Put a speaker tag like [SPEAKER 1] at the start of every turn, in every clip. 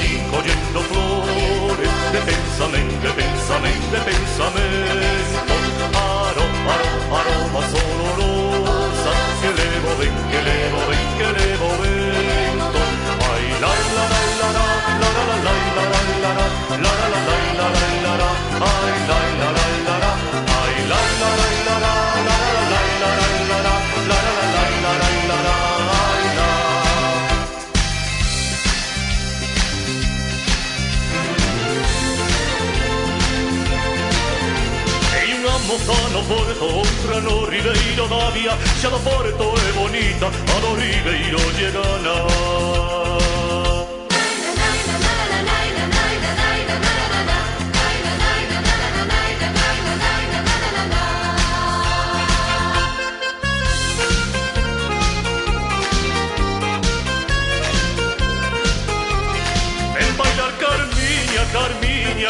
[SPEAKER 1] jardín collendo flores de pensamento, aromas olorosas que levo ven, vento. Ay, la la la la la la la la la la la la la la la la la, ay, la la la la la, ay, la la la la la la la la la la la la la la, ay, la. Moza no porto, outra no Ribeiro da Vía, xa do Porto é bonita, a do Ribeiro lle gana. Ven bailar Carmiña,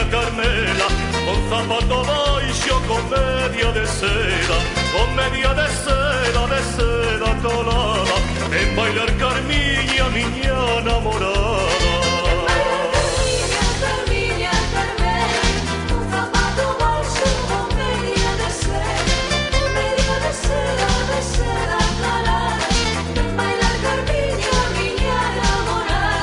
[SPEAKER 1] Carmela, con zapato baixo, con media de seda colada. En bailar Carmiña, miña namorada.
[SPEAKER 2] Carmiña, Carmela, con zapato baixo, con media de seda colada. En bailar Carmiña, miña namorada.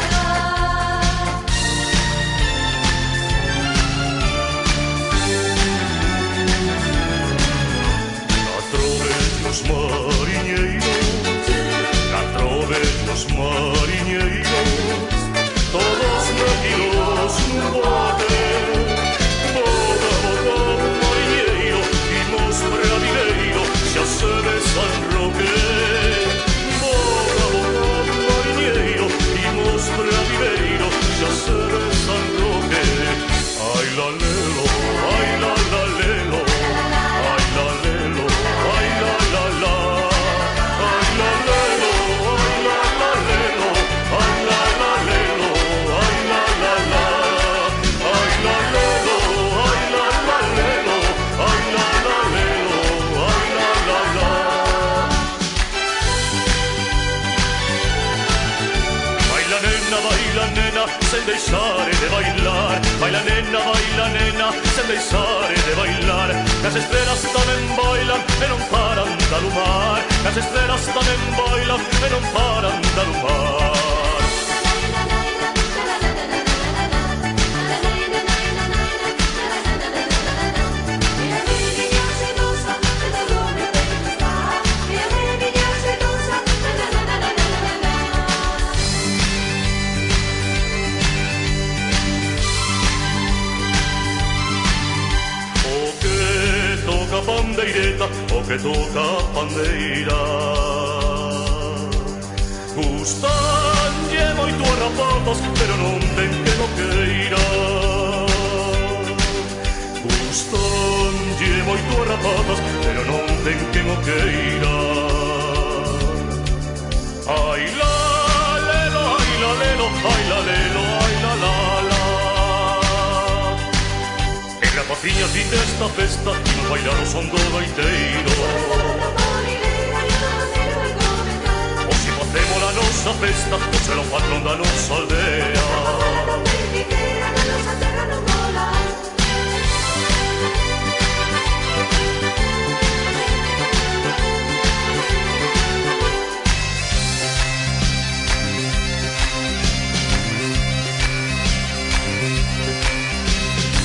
[SPEAKER 1] Los mariñeiros, todos metidos nun bote. Boga, mariñeiro, imos bradileiro, xa se ve San Roque. Boga, mariñeiro, imos bradileiro, xa se ve San Roque. Ai la lelo, ai la la lelo, ai la lelo, ai la la la, ai la lelo. Baila nena, sen deixar de bailar. Baila nena, sen deixar de bailar. As estrelas tamén bailan e non paran de alumar. As estrelas tamén bailan e non paran de alumar. Pandeireta, o que toca a pandeira. Gustanlle moito as rapatas, pero non ten que no queira. Gustanlle moito as rapatas, pero non ten que no queira. Ai la lelo, ai la lelo, ai la lelo, ai la la la. Rapaciñas, vinte esta festa e non bailar o son do gaiteiro. Hoxe facemos a nosa festa, o ser o patrón da nosa aldea.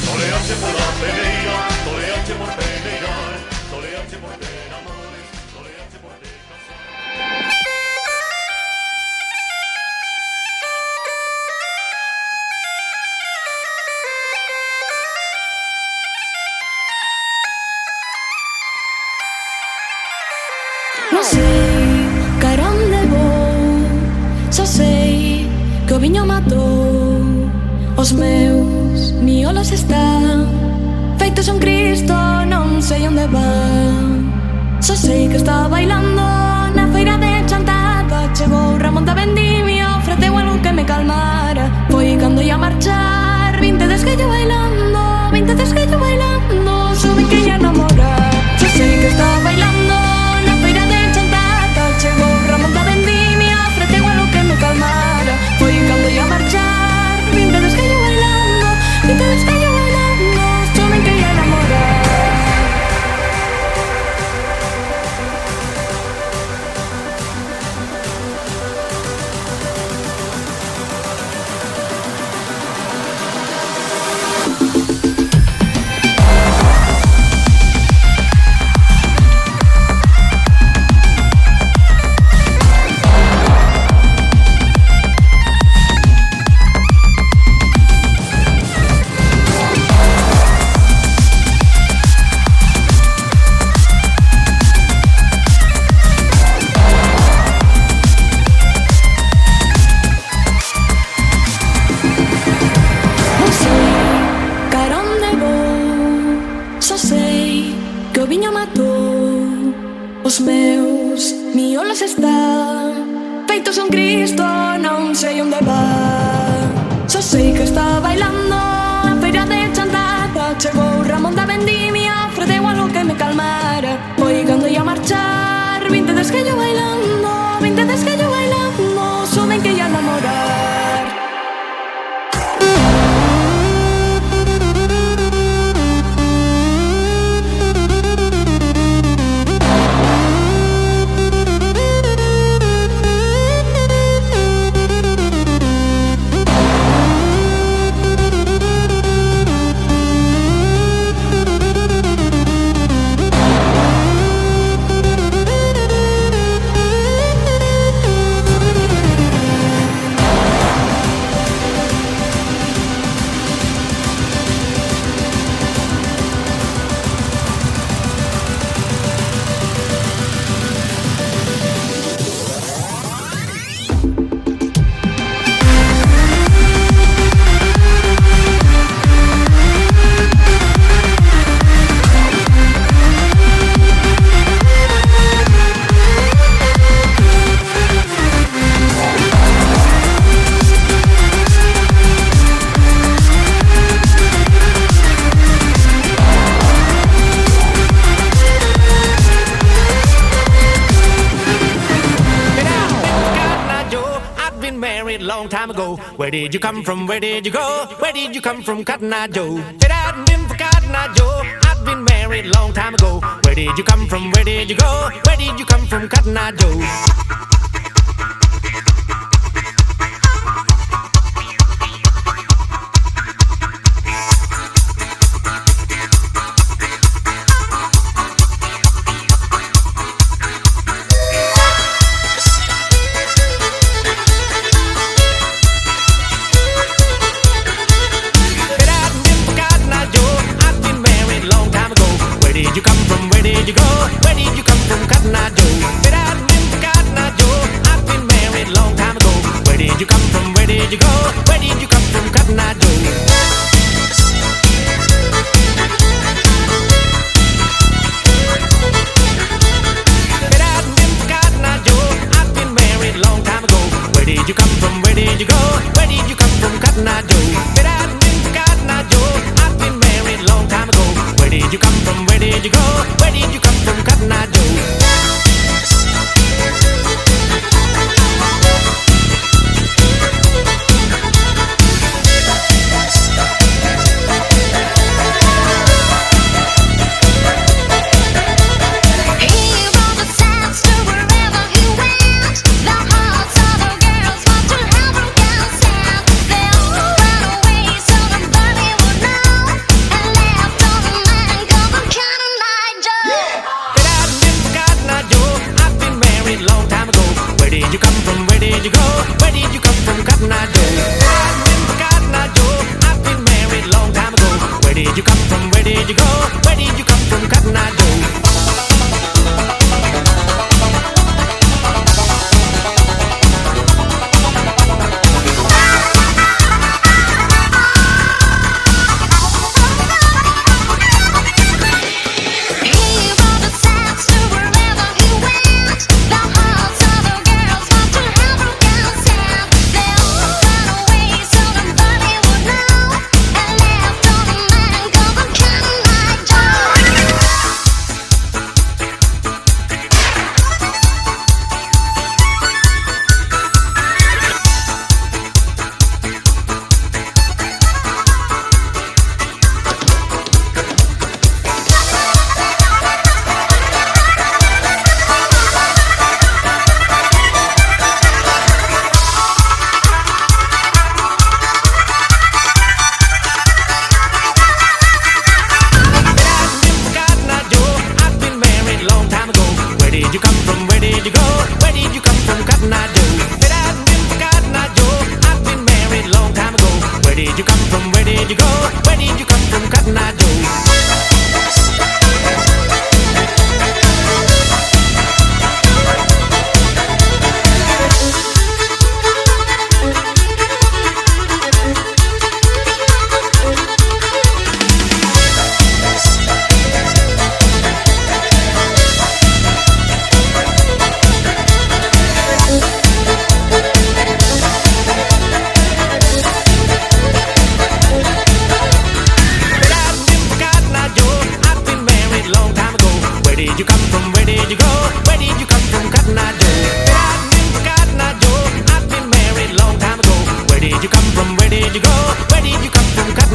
[SPEAKER 1] Toleache por la peneira, toleache por peneirar, toleache por ter amores, toleache por ter casar.
[SPEAKER 2] Non sei cara onde vou, só sei que o viño matou. Os meus miolos están feitos un Cristo, non sei onde van. Só sei que está bailando na feira de Chantada. Chegou Ramón da Vendimia, ofreceu algo que me calmara. Foi cando ia marchar, 20 desguello bailando, 20 desguello bailando. Soube que ia namorar. Só sei que está bailando na feira de Chantada. Chegou Ramón da Vendimia, ofreceu algo que me calmara. Foi cando ia marchar, 20 Os meus miolos están feitos un Cristo, non sei onde va. Só sei que está bailando a feira de Chantada. Chegou Ramón da Vendimia, ofreceu algo que me calmara. Oigando ia marchar, 20 desquello bailando, 20 desquello bailando, soben que ia namorar.
[SPEAKER 3] Long time ago, where did you come from? Where did you go? Where did you come from, Cotton Eye Joe? If it hadn't been for Cotton Eye Joe, I'd been married long time ago. Where did you come from? Where did you go? Where did you come from, Cotton Eye Joe?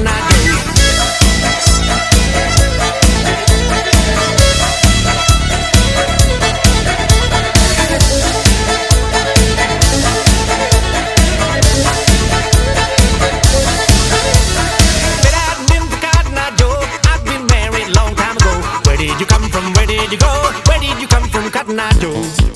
[SPEAKER 3] Cotton Eye Joe. If it hadn't been for Cotton Eye Joe, I'd been married a long time ago. Where did you come from? Where did you go? Where did you come from, Cotton Eye Joe?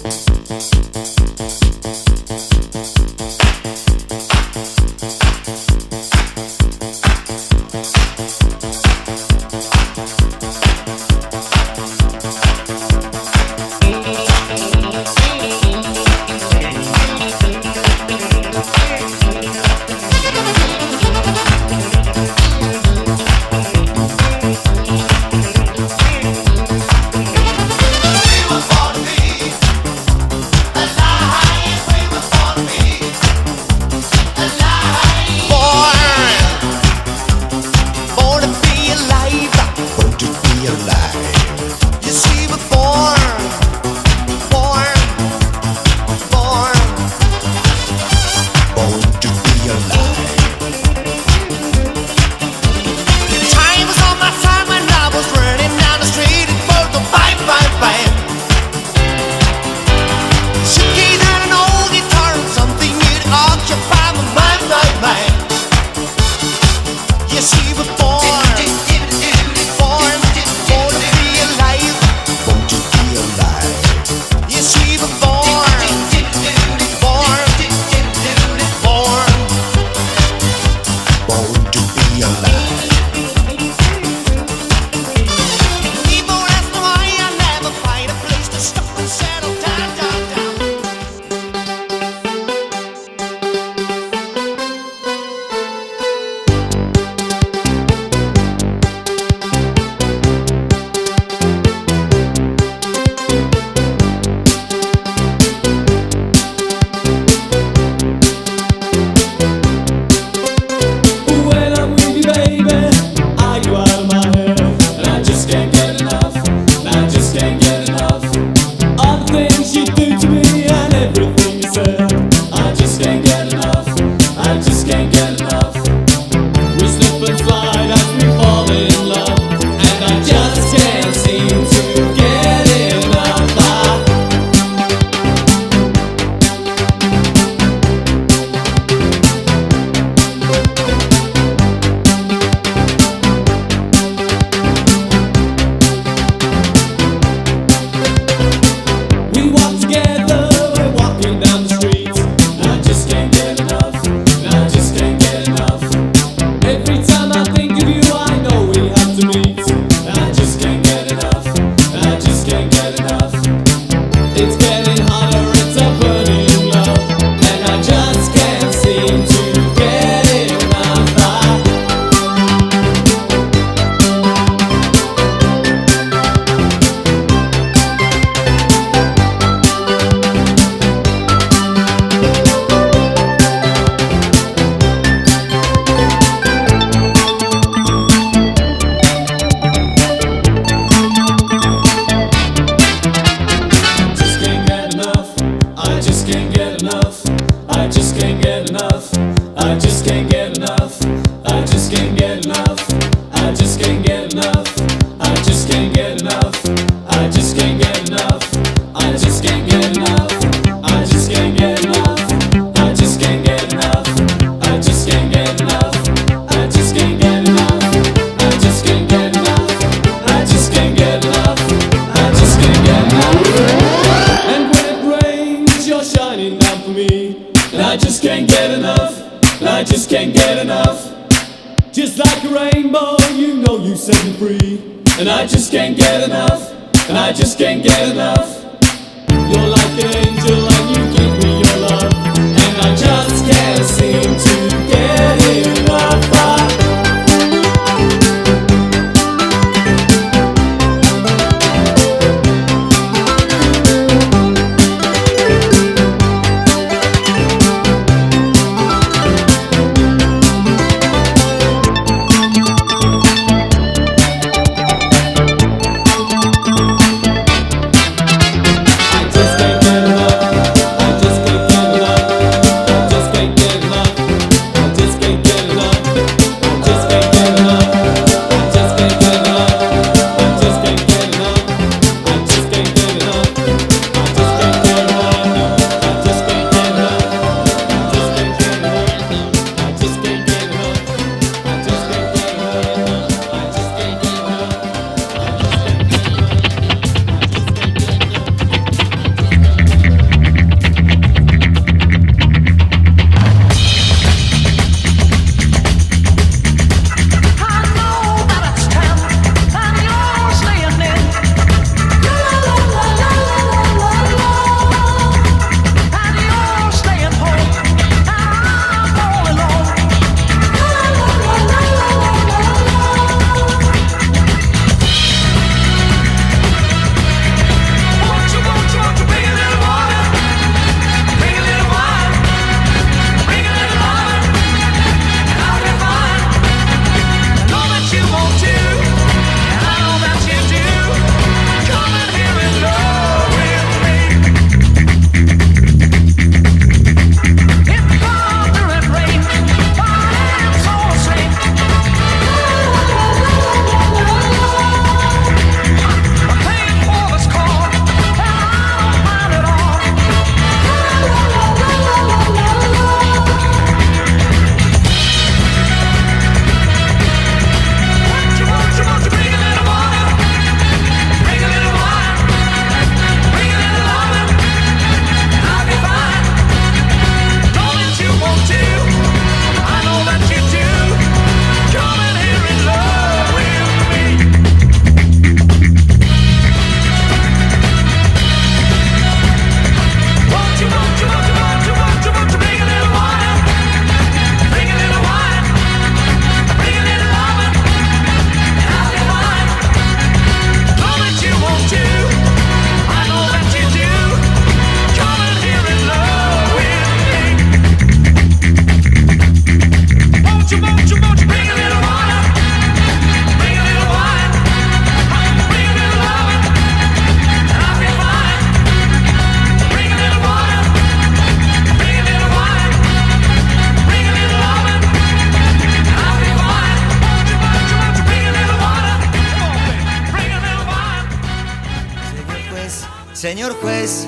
[SPEAKER 4] Señor juez,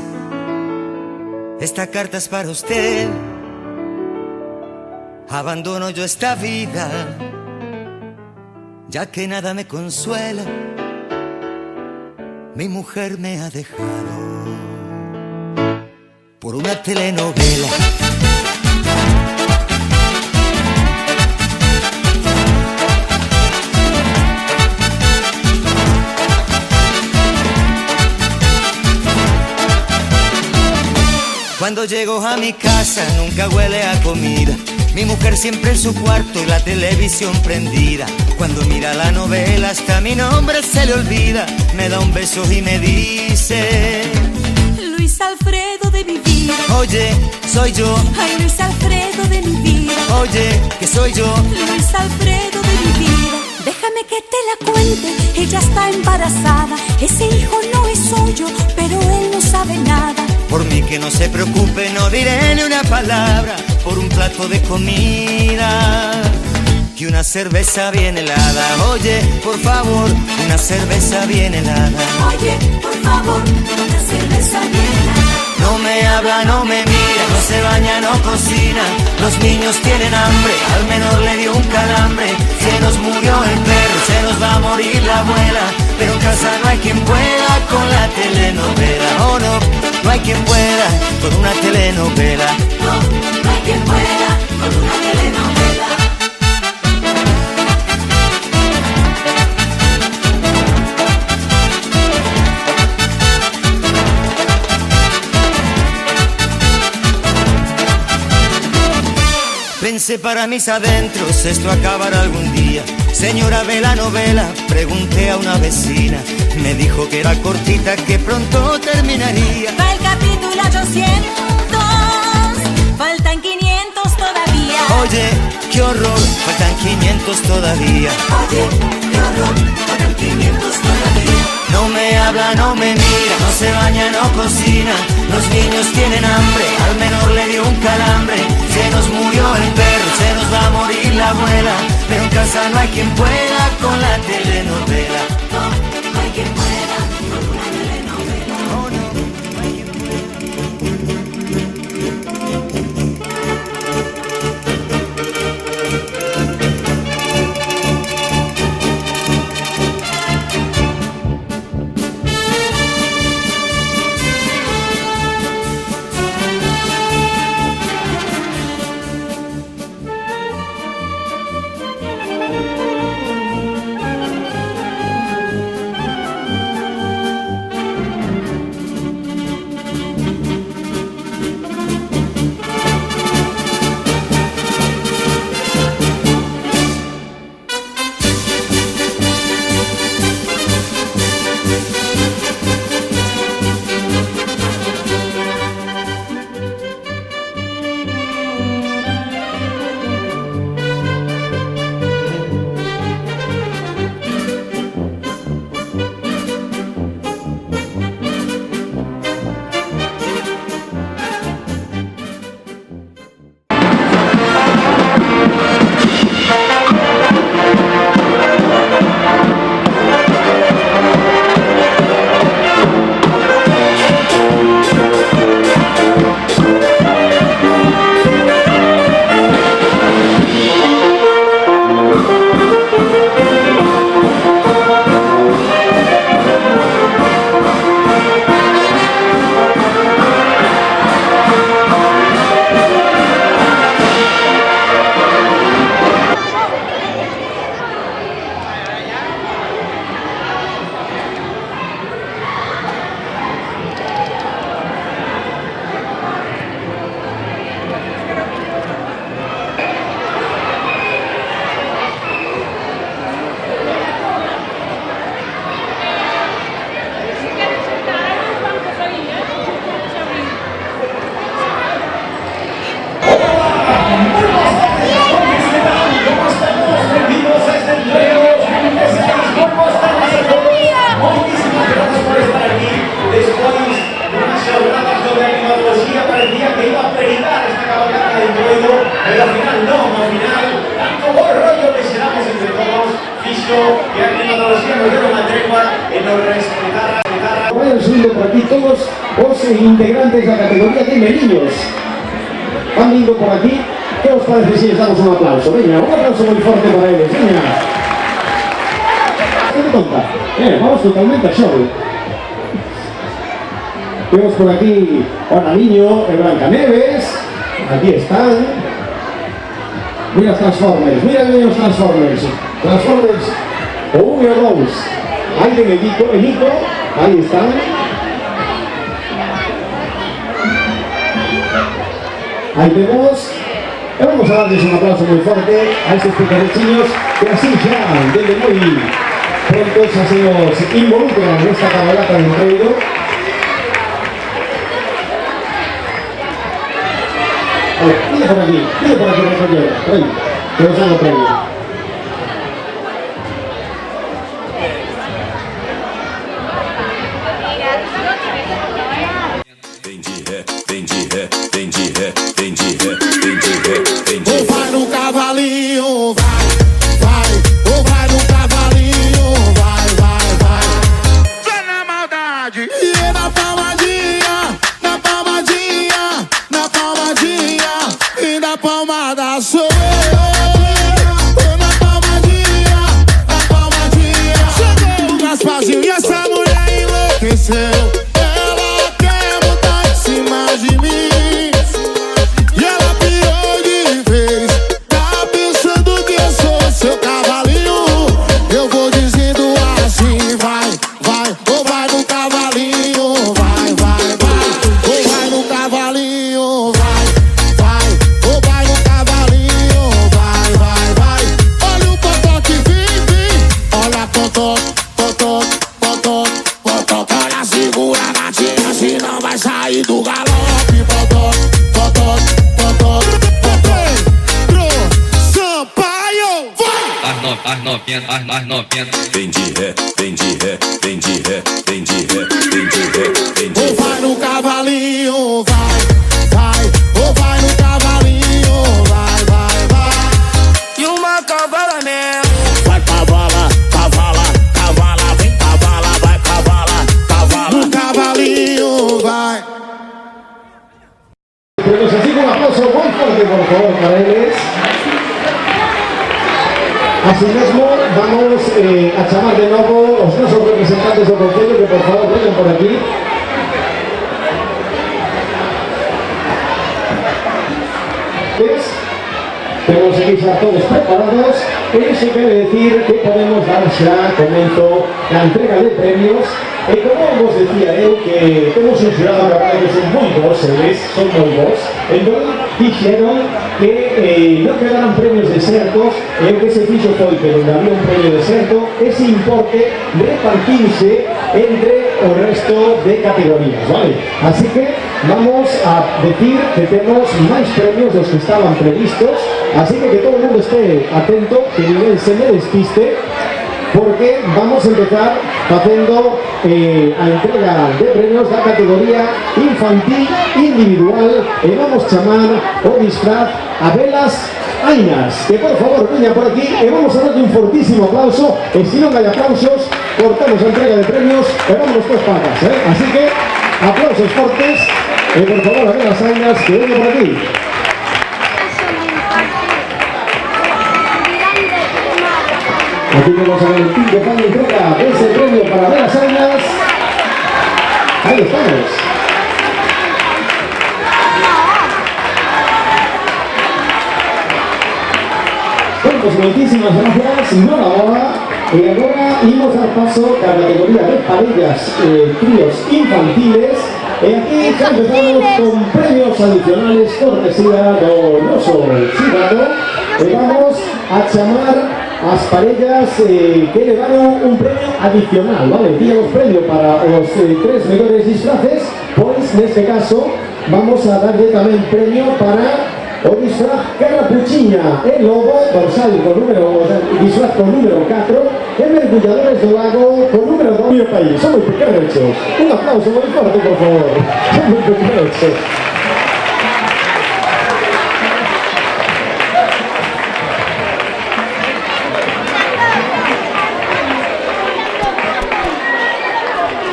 [SPEAKER 4] esta carta es para usted. Abandono yo esta vida, ya que nada me consuela. Mi mujer me ha dejado por una telenovela. Cuando llego a mi casa nunca huele a comida. Mi mujer siempre en su cuarto y la televisión prendida. Cuando mira la novela hasta mi nombre se le olvida. Me da un beso y me dice:
[SPEAKER 5] Luis Alfredo de mi vida.
[SPEAKER 4] Oye, soy yo.
[SPEAKER 5] Ay, Luis Alfredo de mi vida.
[SPEAKER 4] Oye, que soy yo.
[SPEAKER 5] Luis Alfredo de mi vida. Déjame que te la cuente, ella está embarazada. Ese hijo no es suyo, pero él no sabe nada.
[SPEAKER 4] Por mí que no se preocupe, no diré ni una palabra. Por un plato de comida y una cerveza bien helada. Oye, por favor, una cerveza bien helada.
[SPEAKER 5] Oye, por favor, una cerveza bien helada.
[SPEAKER 4] No me habla, no me mira, no se baña, no cocina. Los niños tienen hambre, al menor le dio un calambre. Se nos murió el perro, se nos va a morir la abuela. Pero en casa no hay quien pueda con la telenovela. Oh no, no hay quien pueda con una telenovela.
[SPEAKER 5] No, no hay quien pueda con una telenovela.
[SPEAKER 4] Pensé para mis adentros, esto acabará algún día. Señora, ve la novela, pregunté a una vecina. Me dijo que era cortita, que pronto terminaría.
[SPEAKER 5] Va el capítulo 800, faltan 500 todavía.
[SPEAKER 4] Oye, qué horror, faltan 500 todavía.
[SPEAKER 5] Oye, qué horror, faltan 500 todavía.
[SPEAKER 4] No me habla, no me mira, no se baña, no cocina. Los niños tienen hambre, al menor le dio un calambre. Se nos murió el perro, se nos va a morir la abuela. Pero en casa no hay quien pueda con la telenovela.
[SPEAKER 5] No, no hay quien pueda con una telenovela.
[SPEAKER 4] Oh, no, no hay quien pueda.
[SPEAKER 6] subiendo por aquí todos los integrantes de la categoría de meninos. Van viendo por aquí. ¿Qué os parece si les damos un aplauso? Venga, un aplauso muy fuerte para ellos. Venga. ¿Qué te tonta? Vamos totalmente a show. Vemos por aquí Juan Niño, Blancanieves. Aquí están. Mira los Transformers, mira los Transformers. Transformers o Uwe Rose. Ahí ven el Nico, ahí están. Ahí vemos. Vamos a darles un aplauso muy fuerte a estos pequeños que así ya desde muy pronto se nos involucran en esta cabalgata del traído. Pide por aquí, compañero, por ahí, que os hago premio.
[SPEAKER 7] Ou vai no cavalinho, vai, ou vai no cavalinho, vai. Só na maldade e na palmadinha, na palmadinha, na palmadinha e na palmada sou eu. Na palmadinha, na palmadinha. Chegou o Gasparzinho e essa mulher enlouqueceu. Ela quer botar em cima de mim.
[SPEAKER 8] As novinhas. Vem de ré, vem de ré, vem de ré, vem de ré, vem de ré, vem de ré.
[SPEAKER 7] Ou vai no cavalinho, vai, ou vai no cavalinho, vai. E uma cavala mesmo. Vai cavala, vem cavala, vai cavala. No cavalinho, vai.
[SPEAKER 6] Pues así con un aplauso muy fuerte, por favor, para ellos. Asimismo, vamos a llamar de nuevo a los nuestros representantes del Concello que por favor vengan por aquí. Tenemos aquí ya todos preparados. Eso quiere decir que podemos dar ya comienzo la entrega de premios. Como vos decía que hemos un jurado que son muy bons, son muy bons. Entonces dijeron que no quedaran premios desertos. El que se hizo fue que donde había un premio deserto, ese importe repartirse entre el resto de categorías, ¿vale? Así que vamos a decir que tenemos más premios de los que estaban previstos. Así que todo el mundo esté atento, que ninguém se me despiste, porque vamos a empezar haciendo a entrega de premios de la categoría infantil individual y vamos a llamar o disfraz a Velas Ainas, que por favor venga por aquí y vamos a darle un fortísimo aplauso. Y si no hay aplausos, cortamos la entrega de premios y vámonos todas patas, Así que aplausos fuertes y por favor a Velas Ainas que venga por aquí. Aquí vamos a ver el pinto pan de entrega de ese premio para Velas Ainas. Ahí estamos. Bueno, pues muchísimas gracias, enhorabuena. Y ahora íbamos a dar paso a la categoría de parejas, tríos infantiles. Y aquí ya empezamos con premios adicionales cortesía de Noso Cibado. Y vamos a llamar a las parejas que le dan un premio adicional, ¿vale? Tenemos premio para los tres mejores disfraces, pues en este caso vamos a darle también premio para o disfraz Carapuchiña, el lobo dorsal con disfraz con número 4, el mergulladores del lago con número 2. Mi país, son muy pequeños. Un aplauso muy fuerte, por favor. Son muy pequeños.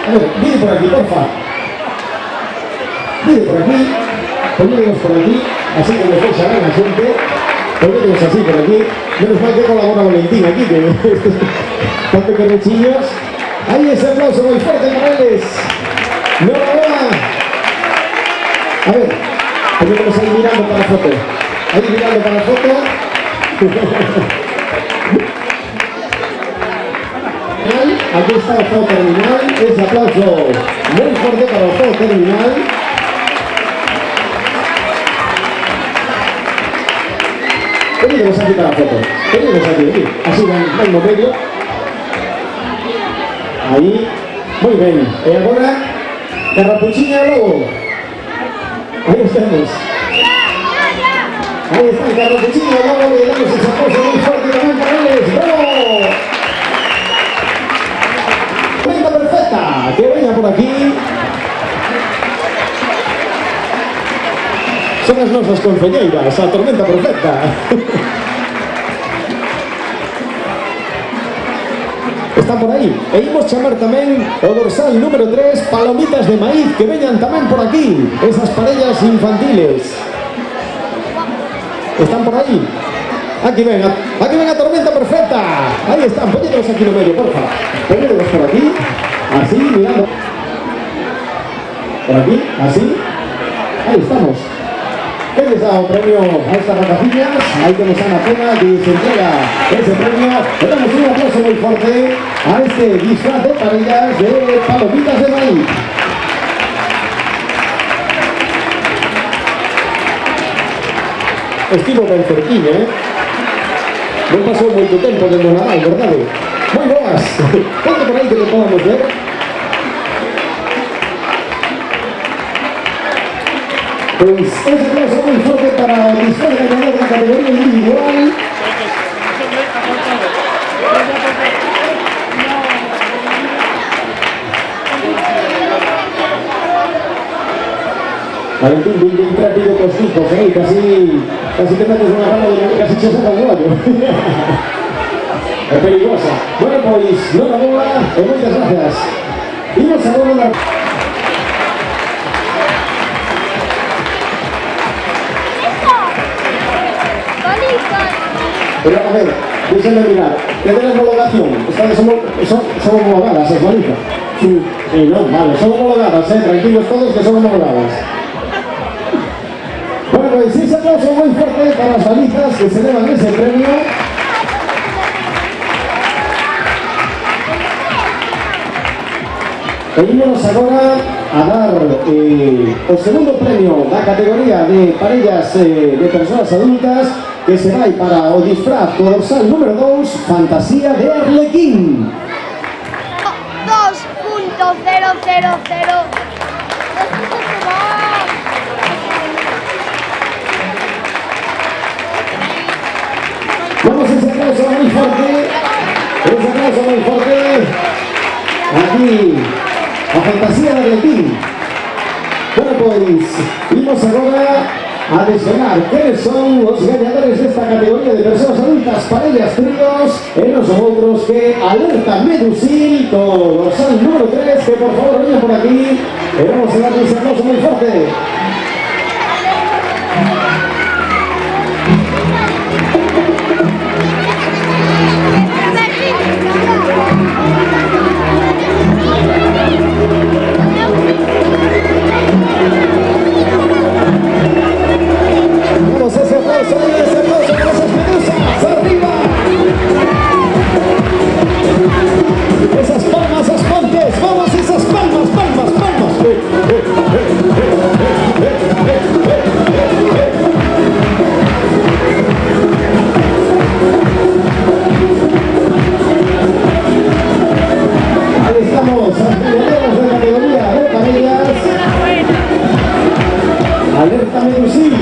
[SPEAKER 6] A ver, viene por aquí, porfa. Viene por aquí. Ponemos por aquí, así que mejor se haga la gente. Ponemos así por aquí. Menos mal que colabora Valentín aquí, que con pequeños. Ahí ese aplauso muy fuerte, Morales. ¡Enhorabuena! A ver, ponemos ahí mirando para la foto. Ahí mirando para la foto. Aquí está el juego terminal. Ese aplauso muy fuerte para el juego terminal. Venimos aquí para la foto. Venimos aquí. Así va en medio. Ahí. Muy bien. Y ahora, Carrapucina Lobo. Ahí estamos. Ahí está el Carrapucina Lobo. Le damos ese aplauso muy fuerte también para ellos. ¡Bravo! Cuenta perfecta. Que venga por aquí. Son as nosas concelleiras, a tormenta perfecta. Están por aí. E imos chamar tamén o dorsal número 3, Palomitas de Maíz, que veñan tamén por aquí. Esas parellas infantiles. Están por aí. Aquí ven a tormenta perfecta. Aí están, poñedos aquí no medio, porfa. Poñedos por aquí, así, mirando. Por aquí, así. Ahí estamos. ¿Qué les da un premio a estas vacaciones? Ahí tenemos a Ana Pena que se entrega ese premio. Le damos un aplauso muy fuerte a este disfraz de parellas de Palomitas de Maíz. Estivo ben cerquinho, non pasou moito tempo de Nadal, verdade? Moi boas! Ponte por aí que te podamos ver. Pues ese aplauso muy fuerte para el disfraz de ganador de la categoría individual. Valentín, bien rápido con sus hijos, casi te metes una rama de casi se saca el guayo. Es peligrosa. Bueno, pues, no la bola, muchas gracias. Y nos ahora Pero a ver, déjenme mirar, ¿qué de la homologación? Ustedes son homologadas, ¿es bonito? Sí, no, vale, son homologadas, tranquilos todos que son homologadas. Bueno, pues ese aplauso muy fuerte para las balizas que se llevan ese premio. Venimos agora a dar o segundo premio da categoría de parellas de persoas adultas, que se vai para o disfraz do dorsal número 2, Fantasía de Arlequín.
[SPEAKER 9] 2.000.
[SPEAKER 6] Vamos ese aplauso muy fuerte. Ese aplauso muy fuerte. Aquí, a Fantasía de Arlequín. Bueno, pues, vimos agora a desvelar quiénes son os gañadores desta categoría de persoas adultas, parellas, tríos, e non son outros que Alerta Medusil, co dorsal número 3, que por favor veñan por aquí, e vamos a darles un aplauso moi forte. Vamos, ese aplauso para esas medusas, arriba. Esas palmas, esas pontes, vamos, esas palmas, palmas, palmas. Ahí estamos, actividades de categoría de parellas. Alerta Medusil.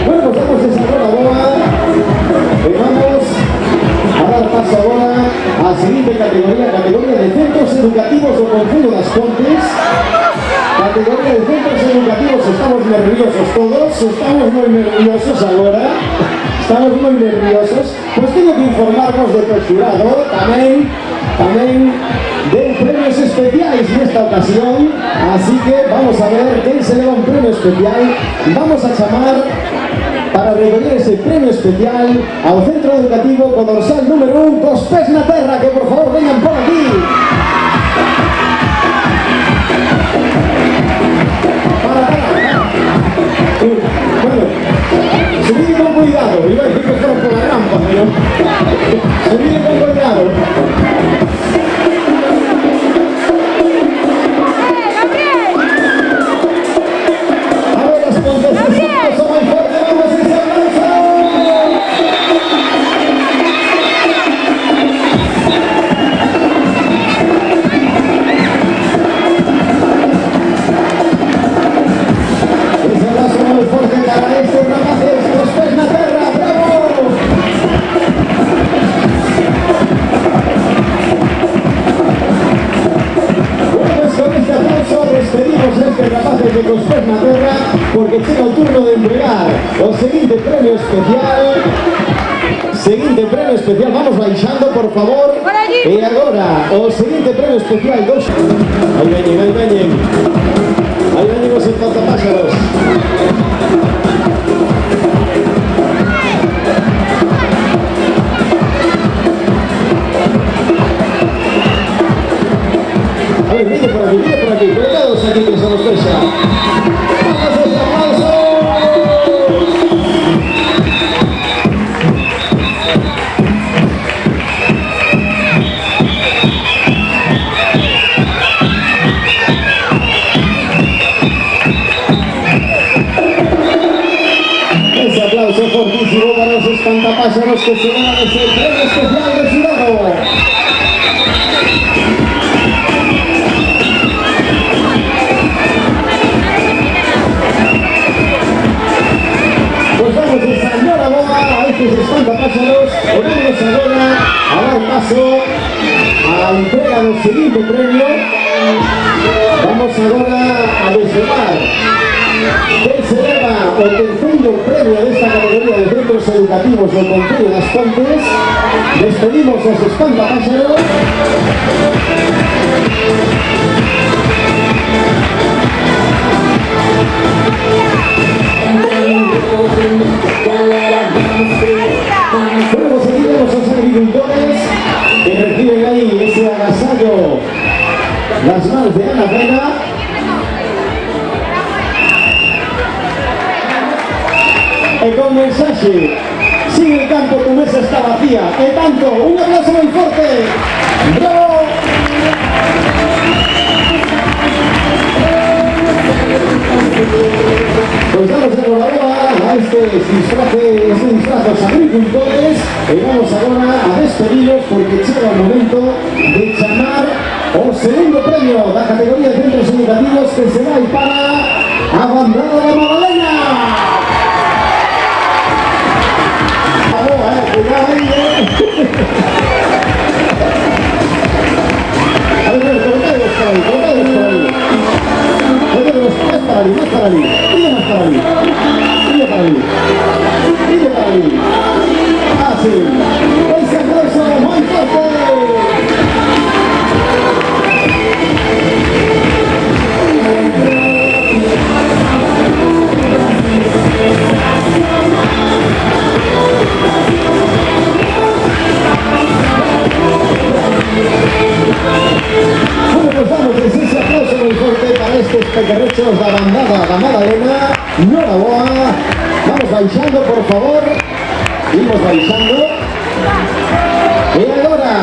[SPEAKER 6] Bueno, pues vamos a desarrollar la bola y vamos a dar paso ahora a la siguiente categoría, categoría de centros educativos do Concello das Pontes. Categoría de centros educativos, estamos nerviosos todos, estamos muy nerviosos ahora, estamos muy nerviosos, Pues tengo que informarnos de que o xurado tamén den premios especiais nesta ocasión, así que vamos a ver quen se leva un premio especial. Vamos a chamar para recoller ese premio especial ao Centro Educativo co dorsal número 1 cos pés na terra, que por favor vengan por aquí. Bueno, subid con cuidado, iba a decir que fueron por la rampa, pero subid con cuidado. A ver, las contestaciones son muy fuertes, vamos a ese aplauso. Ese abrazo muy fuerte para estos rapaces, los pés na terra, bravo. Bueno, pues con este aplauso despedimos a este rapaces de Cos pés na terra, porque llega el turno de entregar o seguinte premio especial. Seguinte premio especial, vamos baixando, por favor. E agora, o seguinte premio especial dos. Aí veñen, aí veñen. Aí veñen os espantapáxaros. A ver, viene por aquí, pegados aquí que se nos fecha. ¡Vamos a este aplauso! Ese aplauso fortísimo para los espantapájaros que se llevan ese premio especial de jurado. Pues vamos de Señora Boa a estos espantapájaros. Vamos ahora a dar paso a la entrega del siguiente premio. Vamos ahora a desvelar que se lleva o terceiro premio de esta categoría de centros educativos del Concello das Pontes. Despedimos a los espantapájaros. Luego seguiremos a los agricultores que reciben ahí ese agasallo, las manos de Ana Pena. E con mensaje, sigue el campo, tu mesa está vacía. E tanto, un aplauso muy fuerte. ¡Bravo! Pues damos enhorabuena a este disfraz a los agricultores y vamos ahora a despedirlos porque llega el momento de chamar o segundo premio de la categoría de centros educativos que se va para a Bandada da Madalena. Cuidado ahí, A ver, colocados por ahí. Más para allí. Así. Ese aplauso muy fuerte. Bueno, pues vamos, ese aplauso muy fuerte para estos pequerrechos da Bandada da Madalena. Noraboa. Vamos baixando, por favor. Imos baixando. E agora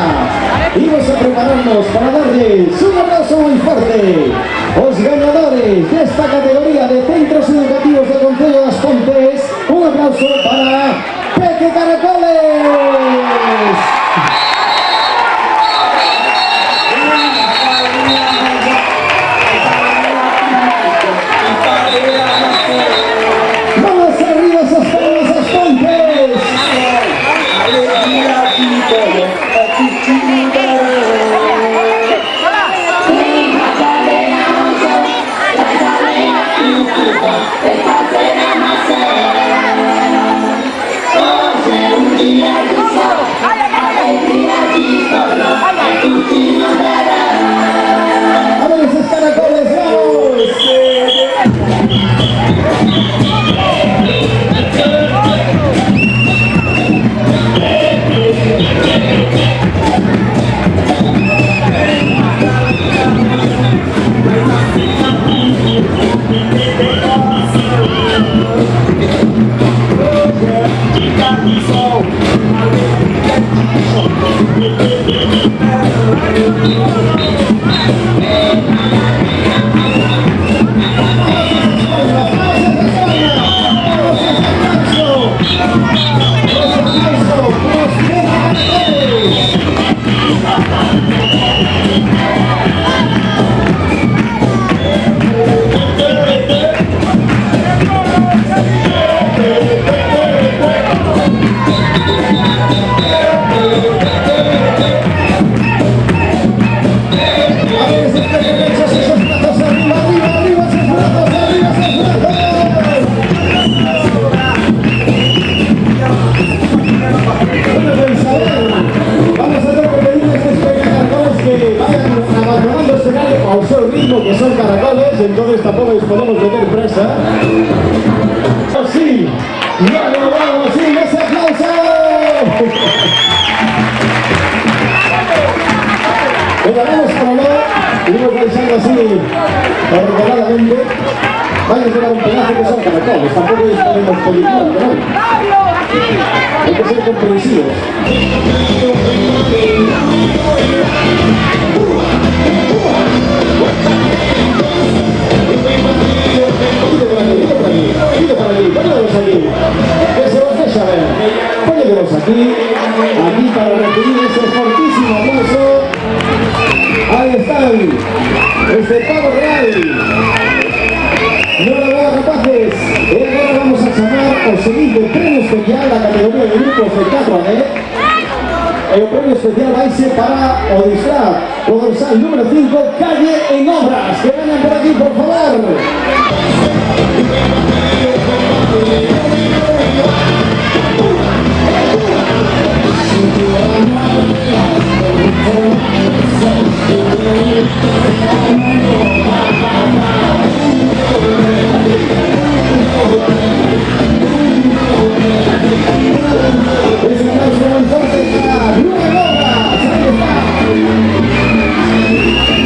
[SPEAKER 6] imos a prepararnos para darles un aplauso muy fuerte aos ganadores desta categoría de centros educativos do Concello das Pontes. Un aplauso para Peque Caracoles. ¡Vamos arriba esas famosas Pontes!
[SPEAKER 10] Hola.
[SPEAKER 6] Que son caracoles, entonces tampoco les podemos meter presa. ¡Sí! ¡Vamos, sí! ¡Ese aplauso! Venga, vamos para allá. Iremos pensando así, ordenadamente. Vaya a llevar un pedazo que son caracoles, tampoco les podemos pedir nada, ¿no? Hay que ser comprensivos. Aquí para recibir ese fortísimo aplauso. Ahí están, desde Pavo Real. No la rapaces. Y ahora vamos a llamar al siguiente premio especial, la categoría de grupos de 4 El premio especial va a irse para Odisfrad, dorsal número 5, Calle en Obras. Que vengan por aquí, por favor.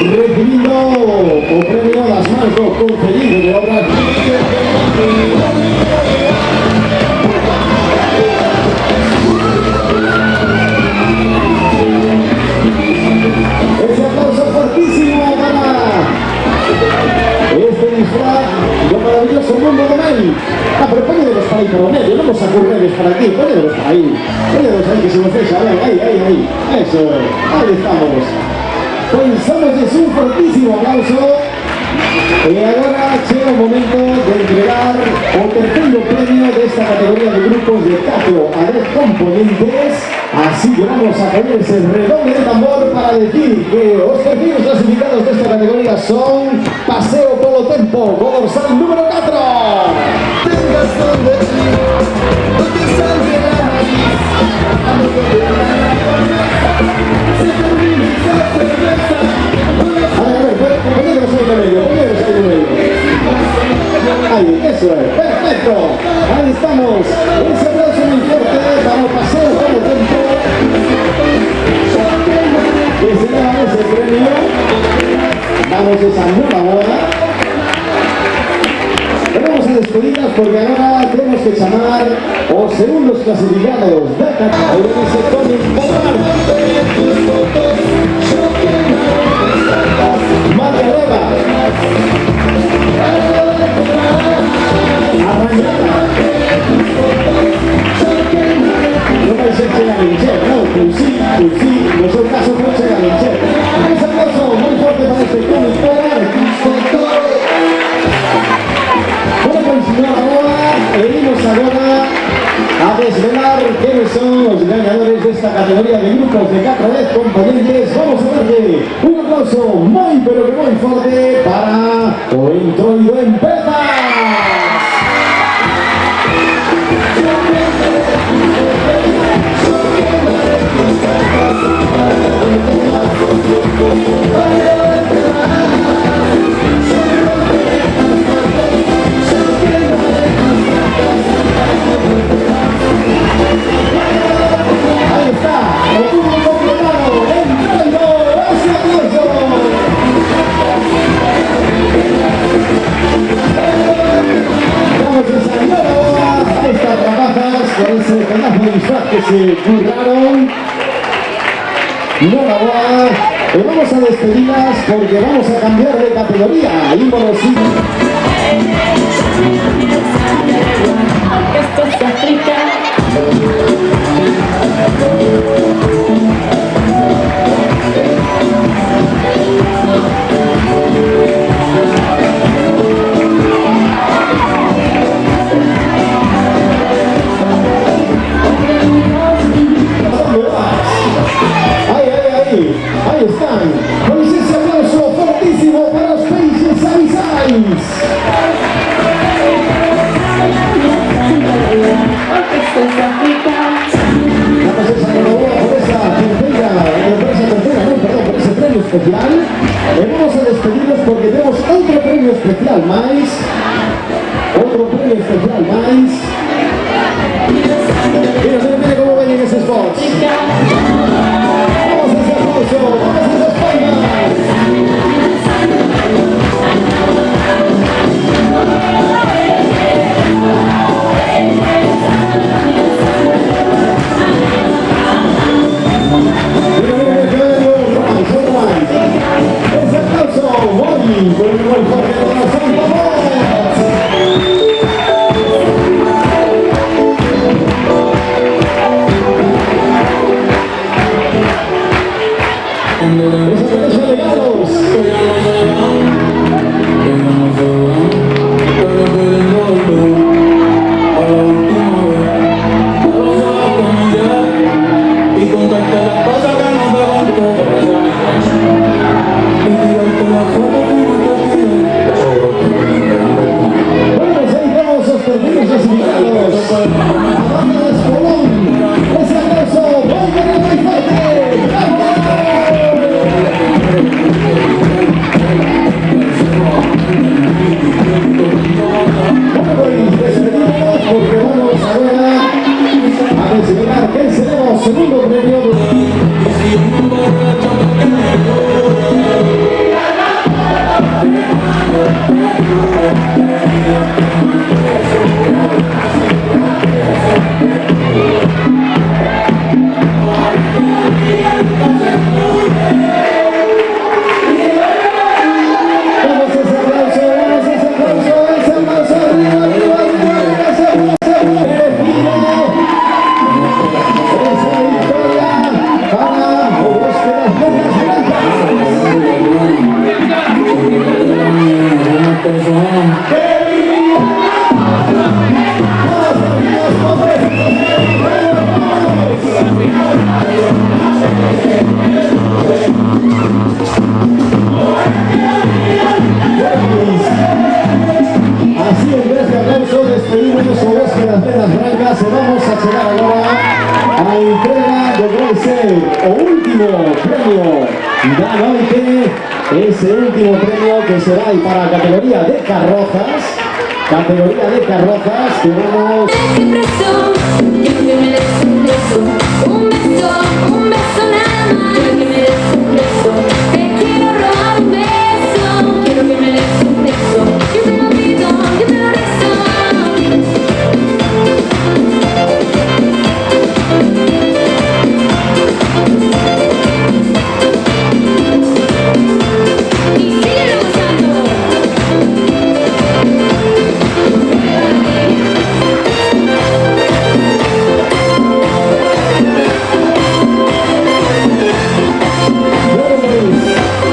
[SPEAKER 6] Recibiendo o premio a las manos concedido de obras. Ese aplauso fortísimo para este disfraz de maravilloso mundo de Mel. Pero pónganlos para ahí por lo medio, no nos acurredes para aquí, pónganlos para ahí. Pónganlos ahí que se nos deja, ahí. Eso, ahí estamos. Pensamos que es un fortísimo aplauso. Y ahora llega el momento de entregar el tercer premio de esta categoría de grupos de 4 a 10 componentes. Así que vamos a poner ese redoble de tambor para decir que los terceros clasificados de esta categoría son Paseo Polo Tempo, con dorsal número 4. Ahí, eso es, perfecto. Ahí estamos. Ese aplauso muy fuerte para el Paseo Polo Tempo. Que se llama ese premio. Damos esa nueva boda. Vamos a despedirnos porque ahora tenemos que llamar a los segundos clasificados de categoría que se ponen por Margareva. Arrancada. No parece que la Vincher, no, pues sí, no son casos que no se la Vincher. Un aplauso muy fuerte para este cómic polar. Bueno, pues ahora venimos ahora a desvelar quiénes son los ganadores de esta categoría de grupos de 4 10 componentes. Vamos a darle un aplauso muy pero que muy fuerte para Oentroido Empieza. Ahí está, el público completado, entrando, ese aplauso. Vamos a salir a estas trabajas con ese pedazo de disfraz que se curraron. Y vamos a despedirlas porque vamos a cambiar de categoría.
[SPEAKER 2] Esto es África.
[SPEAKER 6] segundo premio. Así en este aplauso despedimos su búsqueda de las blancas y vamos a llegar ahora a la entrega de Grace, o último premio de la noche, ese último premio que será y para categoría de carrozas, que vamos...
[SPEAKER 2] Un beso nada más. Quiero que me des un beso. Te quiero robar un beso. Quiero que me des un beso. Yo te lo pido, yo te lo rezo. Y síguelo gozando.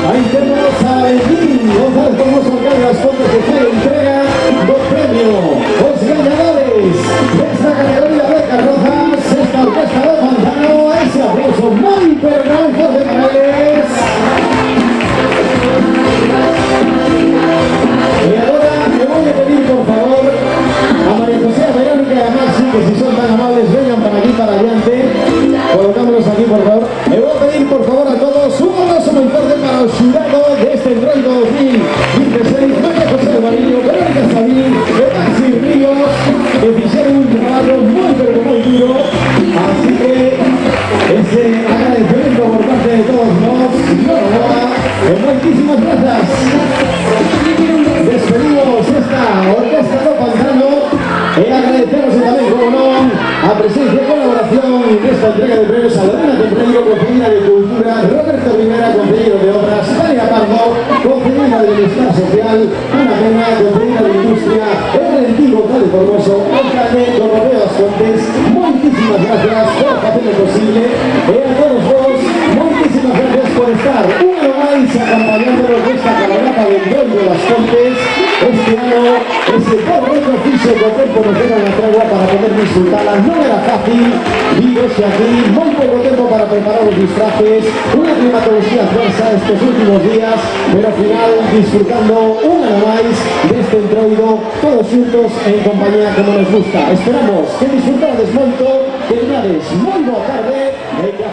[SPEAKER 6] Ahí tenemos a Benjín González Formoso, alcalde de Las Condes, que fue entrega dos premios. Los ganadores de esta categoría de carrozas, esta orquesta de Pantano. Ese aplauso muy pero muy fuerte para ellos. Y ahora me voy a pedir por favor a María José, a Verónica y a Maxi, que si son tan amables vengan para aquí, para adelante. Colocámonos aquí por favor. Me voy a pedir por favor a todos un abrazo muy fuerte para el jurado de este Entroido 2016, María José Alvarillo, Verónica Sabín, Maxi Ríos, que hicieron un trabajo muy pero muy duro. Así que ese agradecimiento por parte de todos nos muchísimas gracias. Despedimos esta orquesta de Pantano y agradecemos también, como no, a presencia y colaboración en esta entrega de premios a Lorena Temprano, consejera de Cultura, Roberto Rivera, consejero de Obras, Tania Pardo, consejera de Bienestar Social, Ana Mena, consejera de Industria, el Valentín González Formoso, alcalde de Romeo Las Condes. Muchísimas gracias por hacerlo posible y a todos vos, muchísimas gracias por estar una vez más acompañándonos de esta cabalgata del Gol de Las Condes. Este año, ese pobre oficio que tiempo nos dieron la tregua para poder disfrutarla. No era fácil, vives aquí, muy poco tiempo para preparar los disfraces, una climatología adversa estos últimos días, pero al final disfrutando una vez más de este entroido, todos juntos en compañía como nos gusta. Esperamos que disfrutades moito, que tenades moi boa tarde e que a